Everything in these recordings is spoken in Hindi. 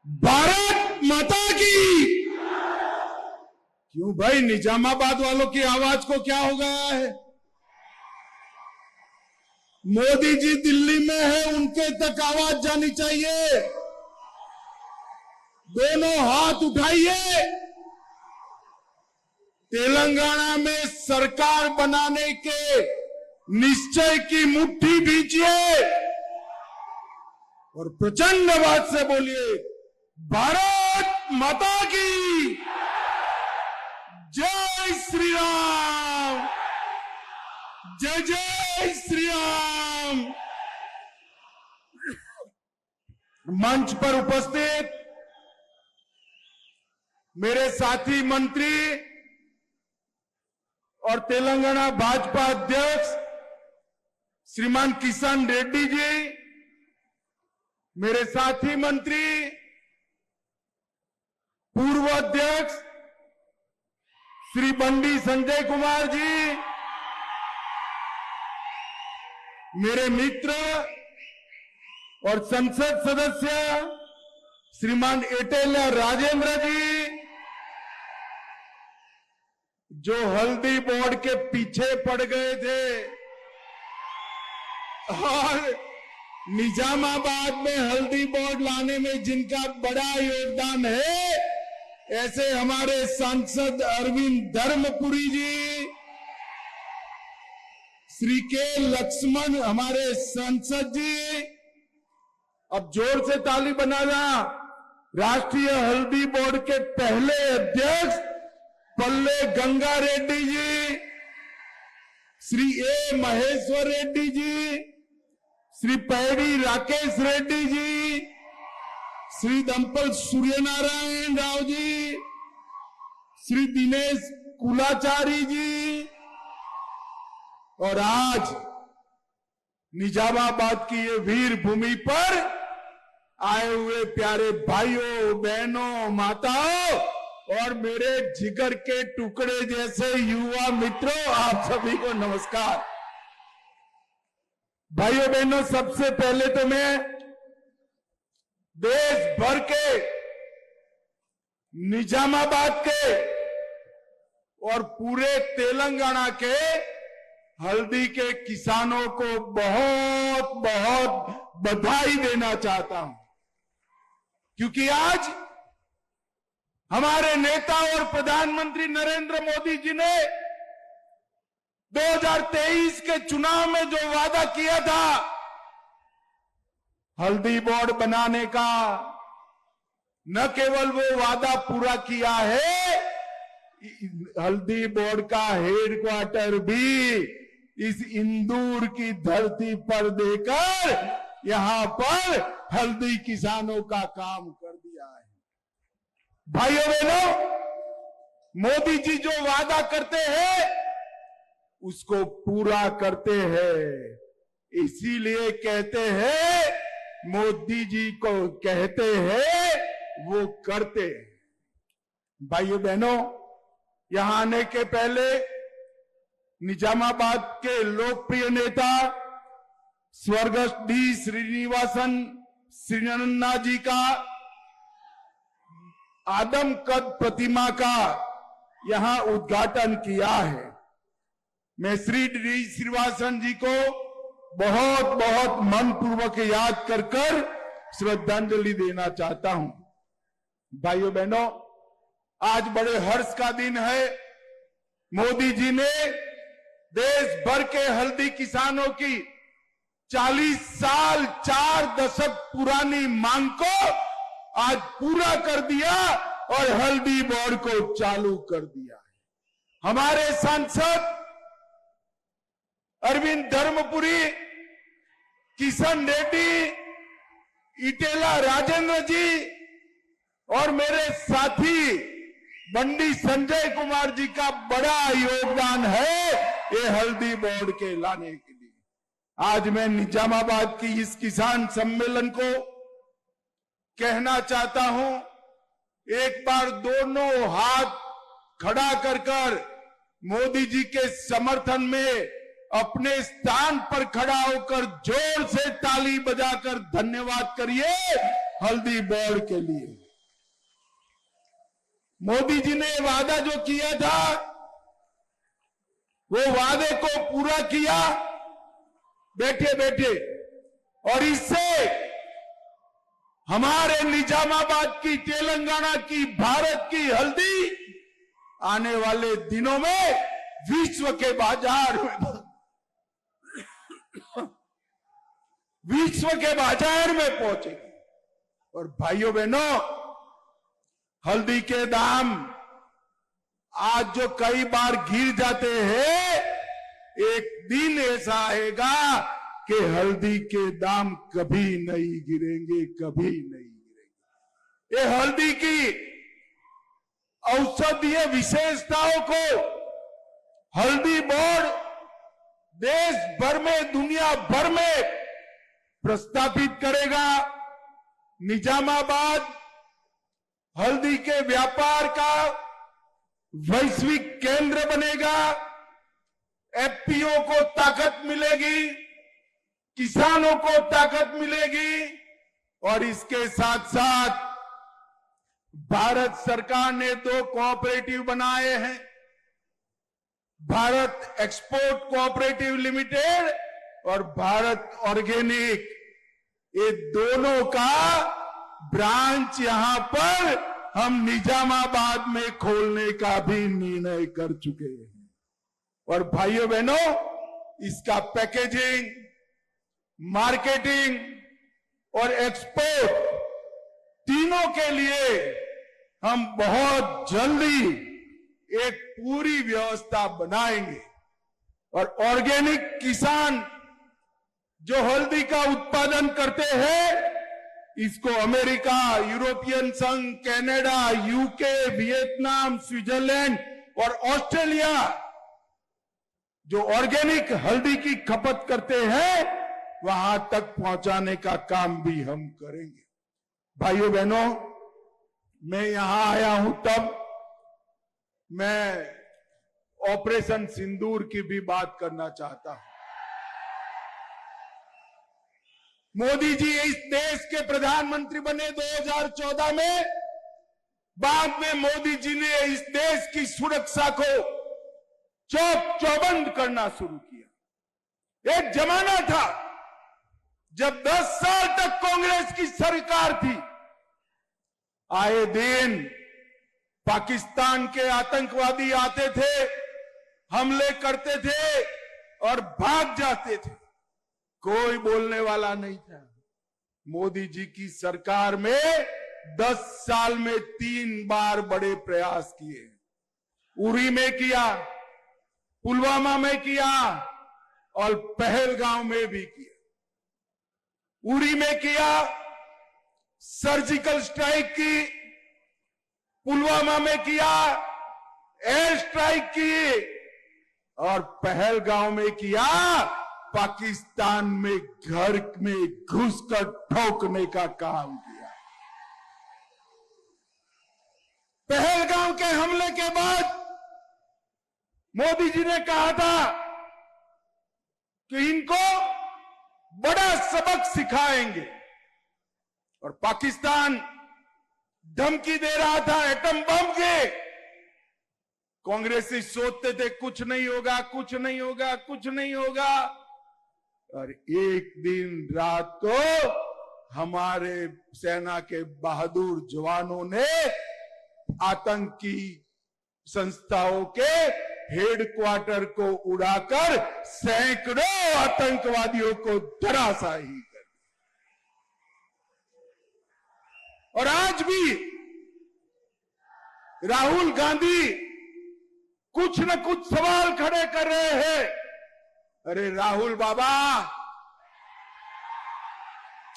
भारत माता की। क्यों भाई, निजामाबाद वालों की आवाज को क्या हो गया है? मोदी जी दिल्ली में है, उनके तक आवाज जानी चाहिए। दोनों हाथ उठाइए, तेलंगाना में सरकार बनाने के निश्चय की मुट्ठी भींचिए और प्रचंड आवाज से बोलिए, भारत माता की जय श्री राम, जय जय श्री राम। मंच पर उपस्थित मेरे साथी मंत्री और तेलंगाना भाजपा अध्यक्ष श्रीमान किशन रेड्डी जी, मेरे साथी मंत्री पूर्व अध्यक्ष श्री बंडी संजय कुमार जी, मेरे मित्र और संसद सदस्य श्रीमान एटेल्या राजेंद्र जी, जो हल्दी बोर्ड के पीछे पड़ गए थे और निजामाबाद में हल्दी बोर्ड लाने में जिनका बड़ा योगदान है, ऐसे हमारे सांसद अरविंद धर्मपुरी जी, श्री के लक्ष्मण हमारे सांसद जी। अब जोर से ताली बजाना। राष्ट्रीय हल्दी बोर्ड के पहले अध्यक्ष पल्ले गंगा रेड्डी जी, श्री ए महेश्वर रेड्डी जी, श्री पैडी राकेश रेड्डी जी, श्री दंपल सूर्यनारायण राव जी, श्री दिनेश कुलाचारी जी, और आज निजामाबाद की ये वीर भूमि पर आए हुए प्यारे भाइयों, बहनों, माताओं और मेरे जिगर के टुकड़े जैसे युवा मित्रों, आप सभी को नमस्कार। भाइयों बहनों, सबसे पहले तो मैं देश भर के, निजामाबाद के और पूरे तेलंगाना के हल्दी के किसानों को बहुत बहुत बधाई देना चाहता हूं, क्योंकि आज हमारे नेता और प्रधानमंत्री नरेंद्र मोदी जी ने 2023 के चुनाव में जो वादा किया था हल्दी बोर्ड बनाने का, न केवल वो वादा पूरा किया है, हल्दी बोर्ड का हेडक्वार्टर भी इस इंदौर की धरती पर देकर यहां पर हल्दी किसानों का काम कर दिया है। भाइयों बहनों, मोदी जी जो वादा करते हैं उसको पूरा करते हैं, इसीलिए कहते हैं मोदी जी को कहते हैं वो करते हैं। भाइयों बहनों, यहां आने के पहले निजामाबाद के लोकप्रिय नेता स्वर्गस्थ डी श्रीनिवासन श्रीनन्ना जी का आदम कद प्रतिमा का यहां उद्घाटन किया है। मैं श्री डी श्रीनिवासन जी को बहुत बहुत मनपूर्वक याद कर श्रद्धांजलि देना चाहता हूं। भाइयों बहनों, आज बड़े हर्ष का दिन है। मोदी जी ने देश भर के हल्दी किसानों की 40 साल 4 दशक पुरानी मांग को आज पूरा कर दिया और हल्दी बोर्ड को चालू कर दिया है। हमारे सांसद अरविंद धर्मपुरी, किशन रेड्डी, इटेला राजेंद्र जी और मेरे साथी बंडी संजय कुमार जी का बड़ा योगदान है ये हल्दी बोर्ड के लाने के लिए। आज मैं निजामाबाद की इस किसान सम्मेलन को कहना चाहता हूं, एक बार दोनों हाथ खड़ा कर मोदी जी के समर्थन में अपने स्थान पर खड़ा होकर जोर से ताली बजाकर धन्यवाद करिए। हल्दी बोर्ड के लिए। मोदी जी ने वादा जो किया था वो वादे को पूरा किया बैठे बैठे, और इससे हमारे निजामाबाद की, तेलंगाना की, भारत की हल्दी आने वाले दिनों में विश्व के बाजार में पहुंचेगी। और भाइयों बहनों, हल्दी के दाम आज जो कई बार गिर जाते हैं, एक दिन ऐसा आएगा कि हल्दी के दाम कभी नहीं गिरेंगे, कभी नहीं गिरेंगे। ये हल्दी की औषधीय विशेषताओं को हल्दी बोर्ड देश भर में, दुनिया भर में प्रस्थापित करेगा। निजामाबाद हल्दी के व्यापार का वैश्विक केंद्र बनेगा। एफपीओ को ताकत मिलेगी, किसानों को ताकत मिलेगी, और इसके साथ साथ भारत सरकार ने 2 कोऑपरेटिव बनाए हैं, भारत एक्सपोर्ट कोऑपरेटिव लिमिटेड और भारत ऑर्गेनिक। ये दोनों का ब्रांच यहां पर हम निजामाबाद में खोलने का भी निर्णय कर चुके हैं। और भाइयों बहनों, इसका पैकेजिंग, मार्केटिंग और एक्सपोर्ट तीनों के लिए हम बहुत जल्दी एक पूरी व्यवस्था बनाएंगे। और ऑर्गेनिक किसान जो हल्दी का उत्पादन करते हैं, इसको अमेरिका, यूरोपियन संघ, कनाडा, यूके, वियतनाम, स्विट्जरलैंड और ऑस्ट्रेलिया जो ऑर्गेनिक हल्दी की खपत करते हैं, वहां तक पहुंचाने का काम भी हम करेंगे। भाइयों बहनों, मैं यहां आया हूं तब मैं ऑपरेशन सिंदूर की भी बात करना चाहता हूं। मोदी जी इस देश के प्रधानमंत्री बने 2014 में। बाद में मोदी जी ने इस देश की सुरक्षा को चौबंद करना शुरू किया। एक जमाना था जब 10 साल तक कांग्रेस की सरकार थी, आए दिन पाकिस्तान के आतंकवादी आते थे, हमले करते थे और भाग जाते थे, कोई बोलने वाला नहीं था। मोदी जी की सरकार में 10 साल में 3 बार बड़े प्रयास किए। उरी में किया, पुलवामा में किया और पहलगांव में भी किया। उरी में किया, सर्जिकल स्ट्राइक की, पुलवामा में किया, एयर स्ट्राइक की, और पहलगांव में किया, पाकिस्तान में घर में घुसकर ठोकने का काम किया। पहलगांव के हमले के बाद मोदी जी ने कहा था कि इनको बड़ा सबक सिखाएंगे, और पाकिस्तान धमकी दे रहा था एटम बम के। कांग्रेसी सोचते थे कुछ नहीं होगा, कुछ नहीं होगा, कुछ नहीं होगा, और एक दिन रात को हमारे सेना के बहादुर जवानों ने आतंकी संस्थाओं के हेडक्वार्टर को उड़ाकर सैकड़ों आतंकवादियों को धराशायी कर दिया। और आज भी राहुल गांधी कुछ न कुछ सवाल खड़े कर रहे हैं। अरे राहुल बाबा,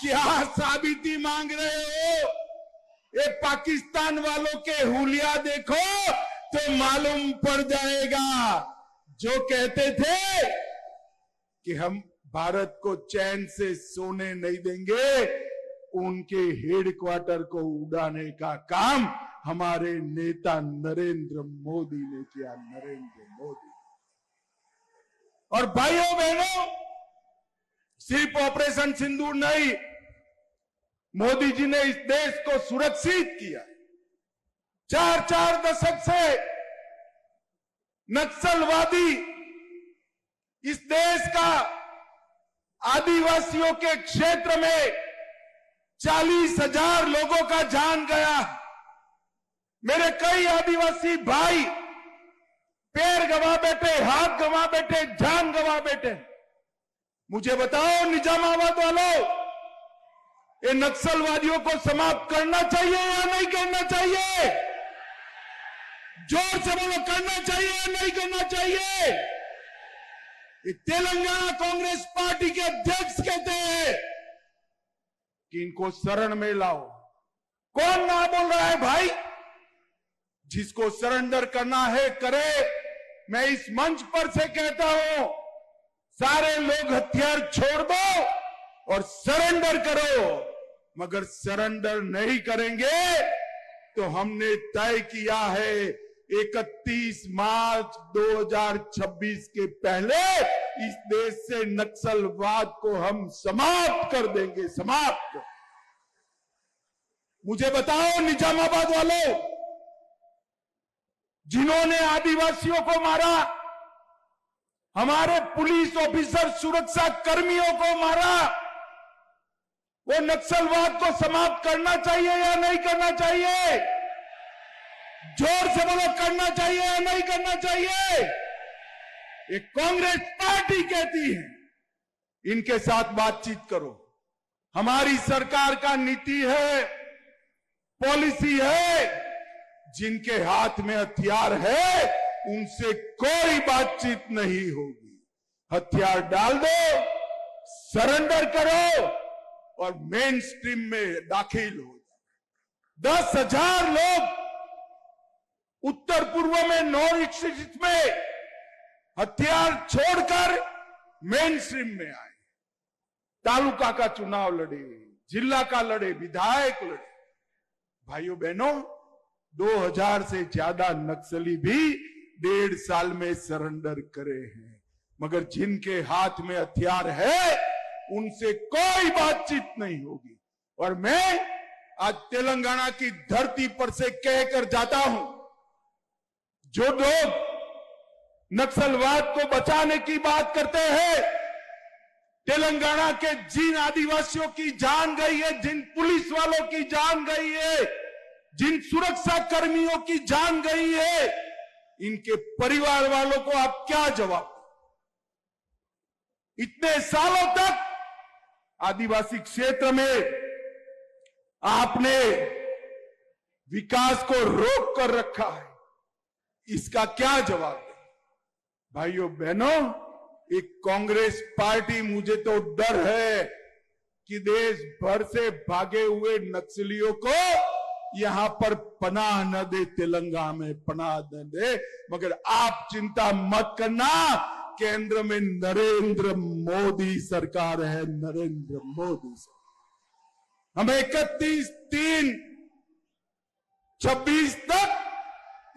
क्या साबिती मांग रहे हो? ये पाकिस्तान वालों के हुलिया देखो तो मालूम पड़ जाएगा। जो कहते थे कि हम भारत को चैन से सोने नहीं देंगे, उनके हेडक्वार्टर को उड़ाने का काम हमारे नेता नरेंद्र मोदी ने किया। नरेंद्र मोदी। और भाइयों बहनों, सिर्फ ऑपरेशन सिंदूर नहीं, मोदी जी ने इस देश को सुरक्षित किया। 4 दशक से नक्सलवादी इस देश का आदिवासियों के क्षेत्र में 40,000 लोगों का जान गया। मेरे कई आदिवासी भाई पैर गंवा बैठे, हाथ गंवा बैठे, जान गंवा बैठे। मुझे बताओ निजामाबाद वालों, ये नक्सलवादियों को समाप्त करना चाहिए या नहीं करना चाहिए? जोर से बोलो, करना चाहिए या नहीं करना चाहिए? ये तेलंगाना कांग्रेस पार्टी के अध्यक्ष कहते हैं कि इनको शरण में लाओ। कौन ना बोल रहा है भाई? जिसको सरेंडर करना है करे। मैं इस मंच पर से कहता हूं, सारे लोग हथियार छोड़ दो और सरेंडर करो। मगर सरेंडर नहीं करेंगे तो हमने तय किया है 31 मार्च 2026 के पहले इस देश से नक्सलवाद को हम समाप्त कर देंगे, समाप्त। मुझे बताओ निजामाबाद वालों, जिन्होंने आदिवासियों को मारा, हमारे पुलिस ऑफिसर, सुरक्षा कर्मियों को मारा, वो नक्सलवाद को समाप्त करना चाहिए या नहीं करना चाहिए? जोर से बोलो, करना चाहिए या नहीं करना चाहिए? ये कांग्रेस पार्टी कहती है इनके साथ बातचीत करो। हमारी सरकार का नीति है, पॉलिसी है, जिनके हाथ में हथियार है उनसे कोई बातचीत नहीं होगी। हथियार डाल दो, सरेंडर करो और मेन स्ट्रीम में दाखिल हो जाओ। 10,000 लोग उत्तर पूर्व में, नॉर्थ ईस्ट में हथियार छोड़कर मेन स्ट्रीम में आए। तालुका का चुनाव लड़े, जिला का लड़े, विधायक लड़े। भाइयों बहनों, 2000 से ज्यादा नक्सली भी 1.5 साल में सरेंडर करे हैं। मगर जिनके हाथ में हथियार है उनसे कोई बातचीत नहीं होगी। और मैं आज तेलंगाना की धरती पर से कहकर जाता हूं, जो लोग नक्सलवाद को बचाने की बात करते हैं, तेलंगाना के जिन आदिवासियों की जान गई है, जिन पुलिस वालों की जान गई है, जिन सुरक्षा कर्मियों की जान गई है, इनके परिवार वालों को आप क्या जवाब? इतने सालों तक आदिवासी क्षेत्र में आपने विकास को रोक कर रखा है, इसका क्या जवाब है? भाइयों बहनों, एक कांग्रेस पार्टी, मुझे तो डर है कि देश भर से भागे हुए नक्सलियों को यहां पर पनाह न दे, तेलंगाना में पनाह न दे। मगर आप चिंता मत करना, केंद्र में नरेंद्र मोदी सरकार है, नरेंद्र मोदी सरकार। हम 31/3/26 तक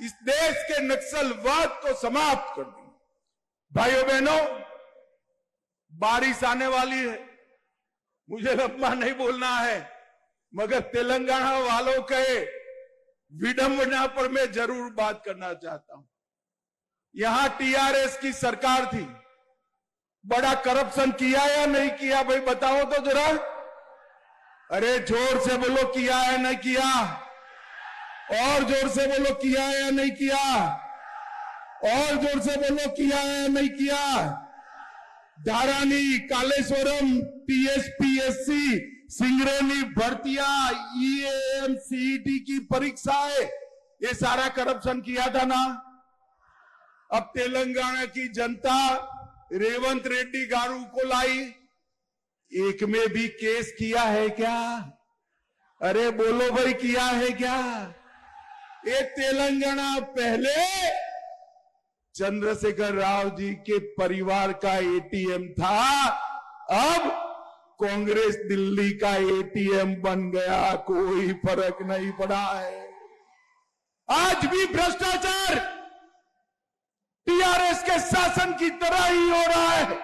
इस देश के नक्सलवाद को समाप्त कर देंगे। भाइयों बहनों, बारिश आने वाली है, मुझे लंबा नहीं बोलना है, मगर तेलंगाना वालों के विडंबना पर मैं जरूर बात करना चाहता हूं। यहां टीआरएस की सरकार थी, बड़ा करप्शन किया या नहीं किया? भाई बताओ तो जरा। अरे जोर से बोलो, किया है नहीं किया? और जोर से बोलो, किया है या नहीं किया? और जोर से बोलो, किया है या नहीं किया? धारानी, कालेश्वरम, टीएसपीएससी, सिंगरेली भर्तियां, ईएएम, सीईटी की परीक्षाएं, ये सारा करप्शन किया था ना? अब तेलंगाना की जनता रेवंत रेड्डी गारू को लाई, एक में भी केस किया है क्या? अरे बोलो भाई, किया है क्या? ये तेलंगाना पहले चंद्रशेखर राव जी के परिवार का एटीएम था, अब कांग्रेस दिल्ली का एटीएम बन गया, कोई फर्क नहीं पड़ा है। आज भी भ्रष्टाचार टीआरएस के शासन की तरह ही हो रहा है।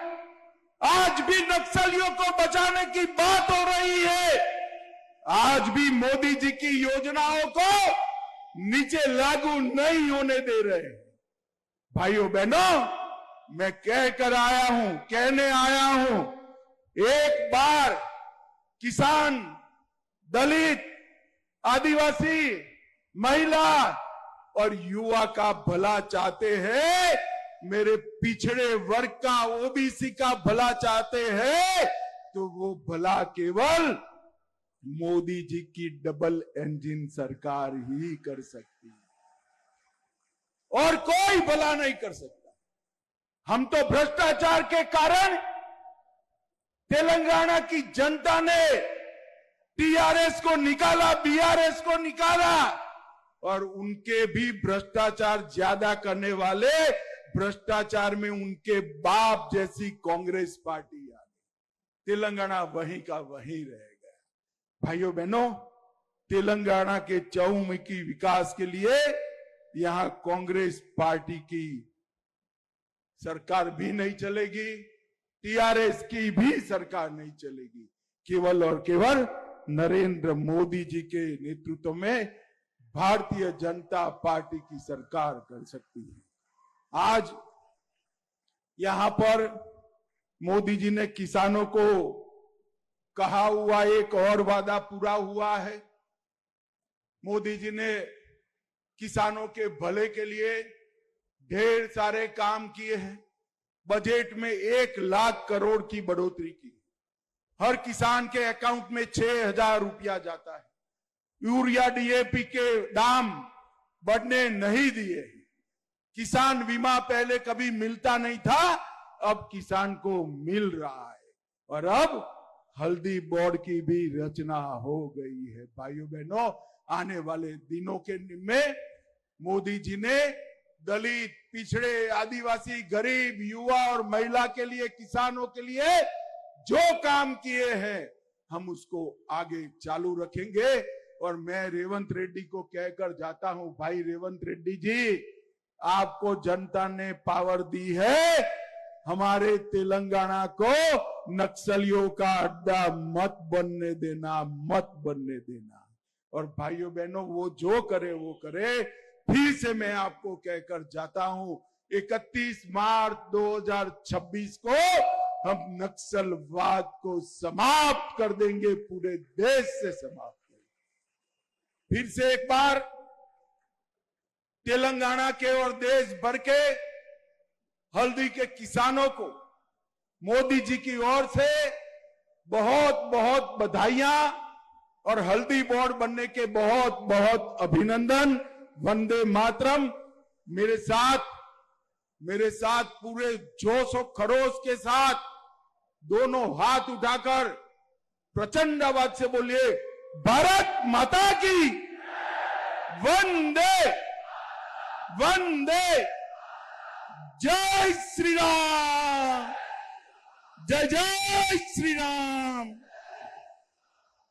आज भी नक्सलियों को बचाने की बात हो रही है। आज भी मोदी जी की योजनाओं को नीचे लागू नहीं होने दे रहे। भाइयों बहनों, मैं कहने आया हूं, एक बार किसान, दलित, आदिवासी, महिला और युवा का भला चाहते हैं, मेरे पिछड़े वर्ग का, ओबीसी का भला चाहते हैं, तो वो भला केवल मोदी जी की डबल इंजन सरकार ही कर सकती है, और कोई भला नहीं कर सकता। हम तो भ्रष्टाचार के कारण तेलंगाना की जनता ने टीआरएस को निकाला, बीआरएस को निकाला, और उनके भी भ्रष्टाचार ज्यादा करने वाले, भ्रष्टाचार में उनके बाप जैसी कांग्रेस पार्टी आ गई। तेलंगाना वहीं का वहीं रह गया। भाइयों बहनों, तेलंगाना के चहुमुखी विकास के लिए यहां कांग्रेस पार्टी की सरकार भी नहीं चलेगी, टीआरएस की भी सरकार नहीं चलेगी। केवल और केवल नरेंद्र मोदी जी के नेतृत्व में भारतीय जनता पार्टी की सरकार कर सकती है। आज यहां पर मोदी जी ने किसानों को कहा हुआ एक और वादा पूरा हुआ है। मोदी जी ने किसानों के भले के लिए ढेर सारे काम किए हैं। बजट में 1 लाख करोड़ की बढ़ोतरी की। हर किसान के अकाउंट में 6,000 रुपया जाता है। यूरिया, डीएपी के दाम बढ़ने नहीं दिए। किसान बीमा पहले कभी मिलता नहीं था, अब किसान को मिल रहा है। और अब हल्दी बोर्ड की भी रचना हो गई है। भाइयों बहनों, आने वाले दिनों के में मोदी जी ने दलित, पिछड़े, आदिवासी, गरीब, युवा और महिला के लिए, किसानों के लिए जो काम किए हैं, हम उसको आगे चालू रखेंगे। और मैं रेवंत रेड्डी को कहकर जाता हूं, भाई रेवंत रेड्डी जी, आपको जनता ने पावर दी है, हमारे तेलंगाना को नक्सलियों का अड्डा मत बनने देना, मत बनने देना। और भाइयों बहनों, वो जो करे वो करे। फिर से मैं आपको कहकर जाता हूं, 31 मार्च 2026 को हम नक्सलवाद को समाप्त कर देंगे, पूरे देश से समाप्त करेंगे। फिर से एक बार तेलंगाना के और देश भर के हल्दी के किसानों को मोदी जी की ओर से बहुत बहुत बधाइयां और हल्दी बोर्ड बनने के बहुत बहुत अभिनंदन। वंदे मातरम। मेरे साथ पूरे जोश और खरोश के साथ दोनों हाथ उठाकर प्रचंड आवाज से बोलिए, भारत माता की वंदे वंदे। जय श्री राम, जय जय श्री राम।